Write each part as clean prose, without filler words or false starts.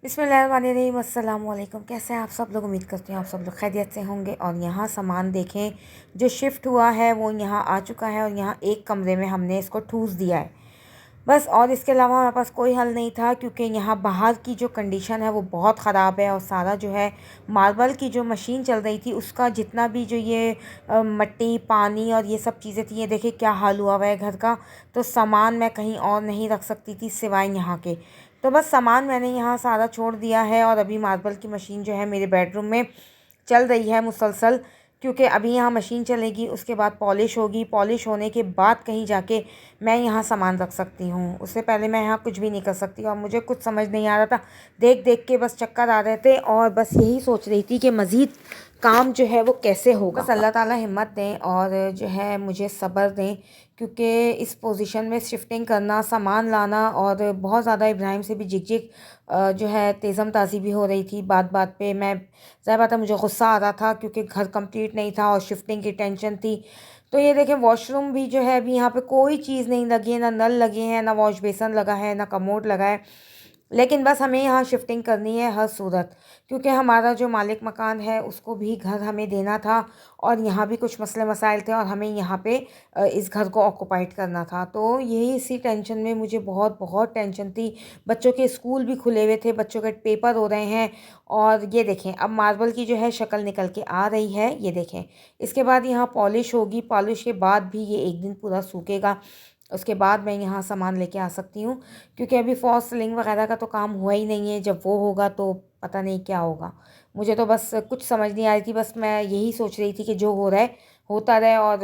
बिस्मिल्लाहिर्रहमानिर्रहीम अस्सलाम वालेकुम। कैसे हैं आप सब लोग? उम्मीद करती हूँ आप सब लोग खैरियत से होंगे। और यहाँ सामान देखें जो शिफ्ट हुआ है वो यहाँ आ चुका है और यहाँ एक कमरे में हमने इसको ठूस दिया है बस। और इसके अलावा हमारे पास कोई हल नहीं था क्योंकि यहाँ बाहर की जो कंडीशन है वो बहुत ख़राब है। और सारा जो है मार्बल की जो मशीन चल रही थी उसका जितना भी जो ये मिट्टी पानी और ये सब चीज़ें थी, ये देखिए क्या हाल हुआ हुआ है घर का। तो सामान मैं कहीं और नहीं रख सकती थी सिवाय यहाँ के। तो बस सामान मैंने यहाँ सारा छोड़ दिया है और अभी मार्बल की मशीन जो है मेरे बेडरूम में चल रही है मुसलसल। क्योंकि अभी यहाँ मशीन चलेगी, उसके बाद पॉलिश होगी, पॉलिश होने के बाद कहीं जाके मैं यहाँ सामान रख सकती हूँ। उससे पहले मैं यहाँ कुछ भी नहीं कर सकती। और मुझे कुछ समझ नहीं आ रहा था, देख देख के बस चक्कर आ रहे थे और बस यही सोच रही थी कि मज़ीद काम जो है वो कैसे होगा। बस अल्लाह ताला हिम्मत दें और जो है मुझे सब्र दें, क्योंकि इस पोजीशन में शिफ्टिंग करना, सामान लाना और बहुत ज़्यादा इब्राहिम से भी झिक झिक जो है तेज़म ताज़ी भी हो रही थी बात बात पे। मैं ज़ाहिर बात है मुझे गुस्सा आ रहा था क्योंकि घर कंप्लीट नहीं था और शिफ्टिंग की टेंशन थी। तो ये देखें वॉशरूम भी जो है अभी यहाँ पे कोई चीज़ नहीं लगी है, ना नल लगे हैं, ना वॉश बेसन लगा है, ना कमोड लगा है। लेकिन बस हमें यहाँ शिफ्टिंग करनी है हर सूरत, क्योंकि हमारा जो मालिक मकान है उसको भी घर हमें देना था और यहाँ भी कुछ मसले मसाइल थे और हमें यहाँ पे इस घर को ऑक्यूपाइड करना था। तो यही इसी टेंशन में मुझे बहुत बहुत टेंशन थी। बच्चों के स्कूल भी खुले हुए थे, बच्चों के पेपर हो रहे हैं। और ये देखें अब मार्बल की जो है शक्ल निकल के आ रही है, ये देखें। इसके बाद यहाँ पॉलिश होगी, पॉलिश के बाद भी ये एक दिन पूरा सूखेगा। उसके बाद मैं यहाँ सामान लेके आ सकती हूँ, क्योंकि अभी फॉल्स सीलिंग वगैरह का तो काम हुआ ही नहीं है। जब वो होगा तो पता नहीं क्या होगा। मुझे तो बस कुछ समझ नहीं आ रही थी, बस मैं यही सोच रही थी कि जो हो रहा है होता रहे और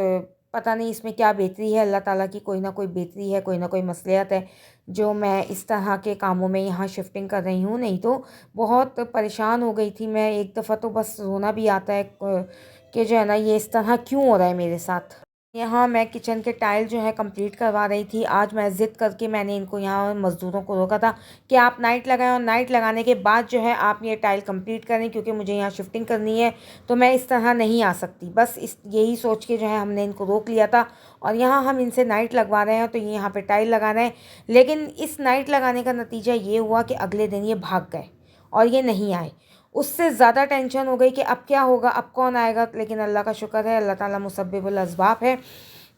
पता नहीं इसमें क्या बेहतरी है। अल्लाह ताला की कोई ना कोई बेहतरी है, कोई ना कोई मसलियत है जो मैं इस तरह के कामों में यहाँ शिफ्टिंग कर रही हूँ। नहीं तो बहुत परेशान हो गई थी मैं। एक दफ़ा तो बस रोना भी आता है कि जो है ना ये इस तरह क्यों हो रहा है मेरे साथ। यहाँ मैं किचन के टाइल जो है कंप्लीट करवा रही थी। आज मैं ज़िद करके मैंने इनको यहाँ मज़दूरों को रोका था कि आप नाइट लगाएं और नाइट लगाने के बाद जो है आप ये टाइल कंप्लीट करें, क्योंकि मुझे यहाँ शिफ्टिंग करनी है। तो मैं इस तरह नहीं आ सकती। बस इस यही सोच के जो है हमने इनको रोक लिया था और यहाँ हम इनसे नाइट लगवा रहे हैं। तो ये यहाँ पर टाइल लगा रहे हैं, लेकिन इस नाइट लगाने का नतीजा ये हुआ कि अगले दिन ये भाग गए और ये नहीं आए। उससे ज़्यादा टेंशन हो गई कि अब क्या होगा, अब कौन आएगा। लेकिन अल्लाह का शुक्र है, अल्लाह ताला मुसब्बिबुल अस्बाब है।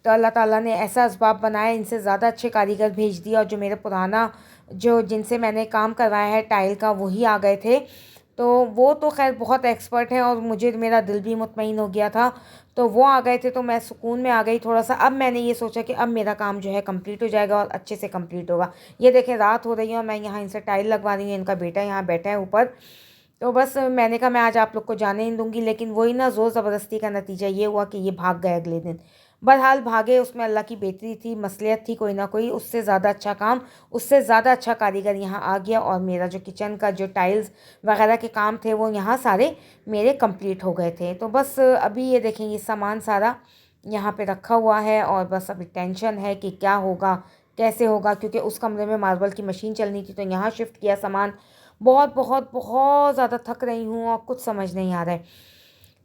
तो अल्लाह ताला ने ऐसा असबाब बनाया, इनसे ज़्यादा अच्छे कारीगर भेज दिया। और जो मेरा पुराना जो जिनसे मैंने काम करवाया है टाइल का, वही आ गए थे। तो वो तो खैर बहुत एक्सपर्ट हैं और मुझे मेरा दिल भी मुतमईन हो गया था। तो वो आ गए थे तो मैं सुकून में आ गई थोड़ा सा। अब मैंने ये सोचा कि अब मेरा काम जो है कंप्लीट हो जाएगा और अच्छे से कंप्लीट होगा। ये देखें रात हो रही है और मैं यहाँ इनसे टाइल लगवा रही हूँ। इनका बेटा यहाँ बैठा है ऊपर। तो बस मैंने कहा मैं आज आप लोग को जाने नहीं दूंगी, लेकिन वही ना ज़ोर ज़बरदस्ती का नतीजा ये हुआ कि ये भाग गए अगले दिन। बहरहाल भागे, उसमें अल्लाह की बेहतरी थी, मसलियत थी कोई ना कोई। उससे ज़्यादा अच्छा काम, उससे ज़्यादा अच्छा कारीगर यहाँ आ गया और मेरा जो किचन का जो टाइल्स वगैरह के काम थे वो यहाँ सारे मेरे कंप्लीट हो गए थे। तो बस अभी ये देखें ये सामान सारा यहाँ पे रखा हुआ है और बस अभी टेंशन है कि क्या होगा, कैसे होगा। क्योंकि उस कमरे में मार्बल की मशीन चलनी थी तो यहाँ शिफ्ट किया सामान। बहुत बहुत बहुत ज़्यादा थक रही हूँ और कुछ समझ नहीं आ रहा है।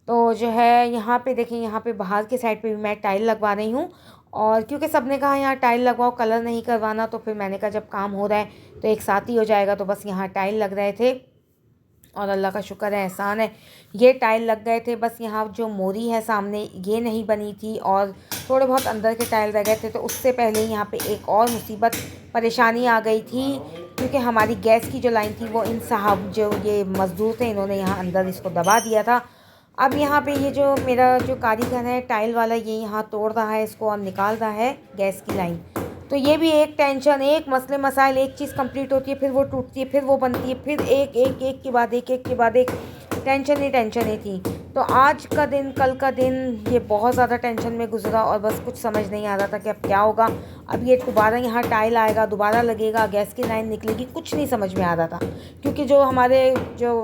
तो जो है यहाँ पे देखें, यहाँ पे बाहर के साइड पे भी मैं टाइल लगवा रही हूँ। और क्योंकि सबने कहा यहाँ टाइल लगवाओ, कलर नहीं करवाना, तो फिर मैंने कहा जब काम हो रहा है तो एक साथ ही हो जाएगा। तो बस यहाँ टाइल लग रहे थे और अल्लाह का शुक्र है, एहसान है, ये टाइल लग गए थे। बस यहाँ जो मोरी है सामने ये नहीं बनी थी और थोड़े बहुत अंदर के टाइल रह गए थे। तो उससे पहले यहाँ पे एक और मुसीबत परेशानी आ गई थी, क्योंकि हमारी गैस की जो लाइन थी वो इन साहब जो ये मज़दूर थे इन्होंने यहाँ अंदर इसको दबा दिया था। अब यहाँ पे ये जो मेरा जो कारीगर है टाइल वाला, ये यहाँ तोड़ रहा है इसको और निकाल रहा है गैस की लाइन। तो ये भी एक टेंशन, एक मसले मसाइल, एक चीज़ कंप्लीट होती है फिर वो टूटती है, फिर वो बनती है, फिर एक एक एक के बाद एक के बाद एक टेंशन ही थी। तो आज का दिन, कल का दिन ये बहुत ज़्यादा टेंशन में गुजरा और बस कुछ समझ नहीं आ रहा था कि अब क्या होगा। अब ये दोबारा यहाँ टाइल आएगा, दोबारा लगेगा, गैस की लाइन निकलेगी, कुछ नहीं समझ में आ रहा था। क्योंकि जो हमारे जो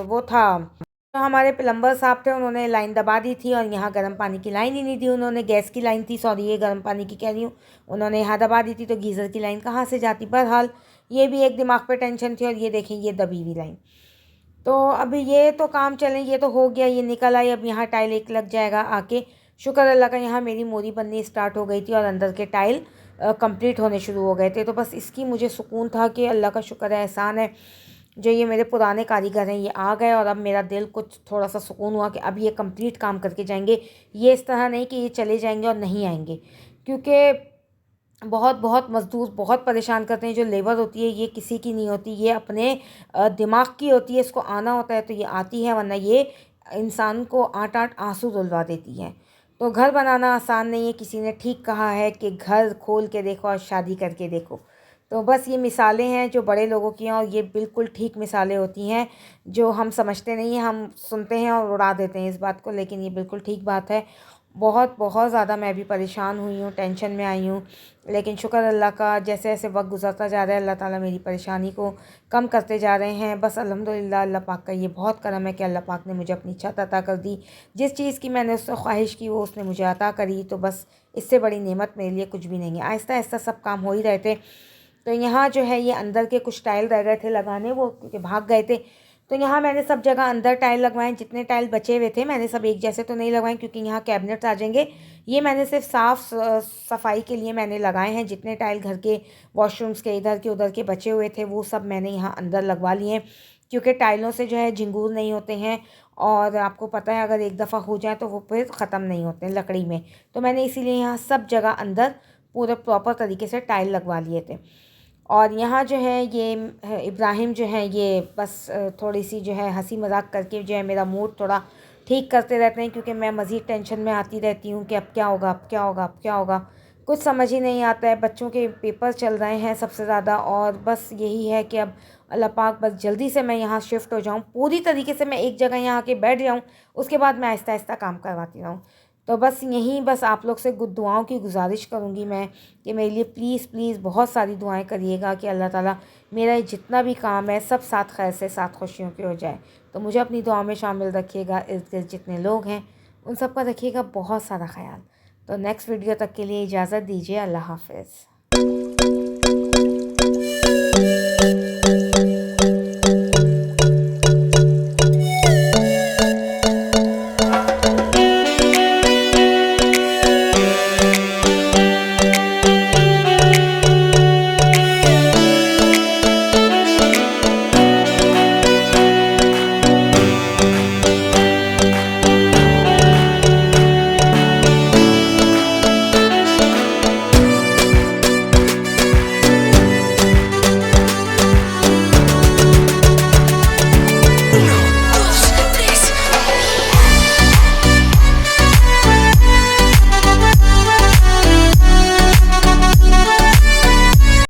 वो था, तो हमारे प्लम्बर साहब थे, उन्होंने लाइन दबा दी थी और यहाँ गर्म पानी की लाइन ही नहीं दी उन्होंने। गैस की लाइन थी, सॉरी ये गर्म पानी की कह रही हूँ, उन्होंने यहाँ दबा दी थी। तो गीज़र की लाइन कहाँ से जाती। बहरहाल ये भी एक दिमाग पे टेंशन थी। और ये देखें ये दबी हुई लाइन। तो अभी ये तो काम चलें, ये तो हो गया, ये निकल आई। अब यहाँ टाइल एक लग जाएगा आके। शुक्र अल्लाह का, यहाँ मेरी मोरी बननी स्टार्ट हो गई थी और अंदर के टाइल कंप्लीट होने शुरू हो गए थे। तो बस इसकी मुझे सुकून था कि अल्लाह का शुक्र है, एहसान है जो ये मेरे पुराने कारीगर हैं ये आ गए और अब मेरा दिल कुछ थोड़ा सा सुकून हुआ कि अब ये कंप्लीट काम करके जाएंगे। ये इस तरह नहीं कि ये चले जाएंगे और नहीं आएंगे, क्योंकि बहुत बहुत मज़दूर बहुत परेशान करते हैं। जो लेबर होती है ये किसी की नहीं होती, ये अपने दिमाग की होती है। इसको आना होता है तो ये आती है, वरना ये इंसान को आठ आठ आंसू रुलवा देती है। तो घर बनाना आसान नहीं है। किसी ने ठीक कहा है कि घर खोल के देखो और शादी करके देखो। तो बस ये मिसालें हैं जो बड़े लोगों की हैं, और ये बिल्कुल ठीक मिसालें होती हैं जो हम समझते नहीं हैं। हम सुनते हैं और उड़ा देते हैं इस बात को, लेकिन ये बिल्कुल ठीक बात है। बहुत बहुत ज़्यादा मैं भी परेशान हुई हूँ, टेंशन में आई हूँ, लेकिन शुक्र अल्लाह का, जैसे जैसे वक्त गुजरता जा रहा है अल्लाह ताला मेरी परेशानी को कम करते जा रहे हैं। बस अल्हम्दुलिल्लाह, अल्लाह पाक का ये बहुत करम है कि अल्लाह पाक ने मुझे अपनी छत अता कर दी। जिस चीज़ की मैंने उससे ख्वाहिश की वो उसने मुझे अता करी, तो बस इससे बड़ी नेमत मेरे लिए कुछ भी नहीं है। आहिस्ता आहिस्ता सब काम हो ही रहे थे। तो यहाँ जो है ये अंदर के कुछ टाइल रह गए थे लगाने, वो क्योंकि भाग गए थे। तो यहाँ मैंने सब जगह अंदर टाइल लगवाएं। जितने टाइल बचे हुए थे मैंने सब एक जैसे तो नहीं लगवाएं, क्योंकि यहाँ कैबिनेट्स आ जाएंगे। ये मैंने सिर्फ साफ़ सफाई के लिए मैंने लगाए हैं। जितने टाइल घर के वॉशरूम्स के इधर के उधर के बचे हुए थे वो सब मैंने यहाँ अंदर लगवा लिए हैं, क्योंकि टाइलों से जो है झिंगूर नहीं होते हैं, और आपको पता है अगर एक दफ़ा हो जाए तो वो फिर ख़त्म नहीं होते लकड़ी में। तो मैंने इसीलिए यहाँ सब जगह अंदर पूरे प्रॉपर तरीके से टाइल लगवा लिए थे। और यहाँ जो है ये इब्राहिम जो है ये बस थोड़ी सी जो है हंसी मजाक करके जो है मेरा मूड थोड़ा ठीक करते रहते हैं, क्योंकि मैं मज़ीद टेंशन में आती रहती हूँ कि अब क्या होगा, अब क्या होगा, अब क्या होगा। कुछ समझ ही नहीं आता है। बच्चों के पेपर चल रहे हैं सबसे ज़्यादा, और बस यही है कि अब अल्लाह पाक बस जल्दी से मैं यहाँ शिफ्ट हो जाऊँ, पूरी तरीके से मैं एक जगह यहाँ आके बैठ जाऊँ, उसके बाद मैं आहिस्ता आहिस्ता काम करवाती रहूँ। तो बस यहीं बस आप लोग से दुआओं की गुजारिश करूँगी मैं कि मेरे लिए प्लीज़ प्लीज़ बहुत सारी दुआएं करिएगा कि अल्लाह ताला मेरा ये जितना भी काम है सब साथ खैर से साथ खुशियों के हो जाए। तो मुझे अपनी दुआ में शामिल रखिएगा। इर्द गिर्द जितने लोग हैं उन सब का रखिएगा बहुत सारा ख्याल। तो नेक्स्ट वीडियो तक के लिए इजाज़त दीजिए। अल्लाह हाफ़िज़।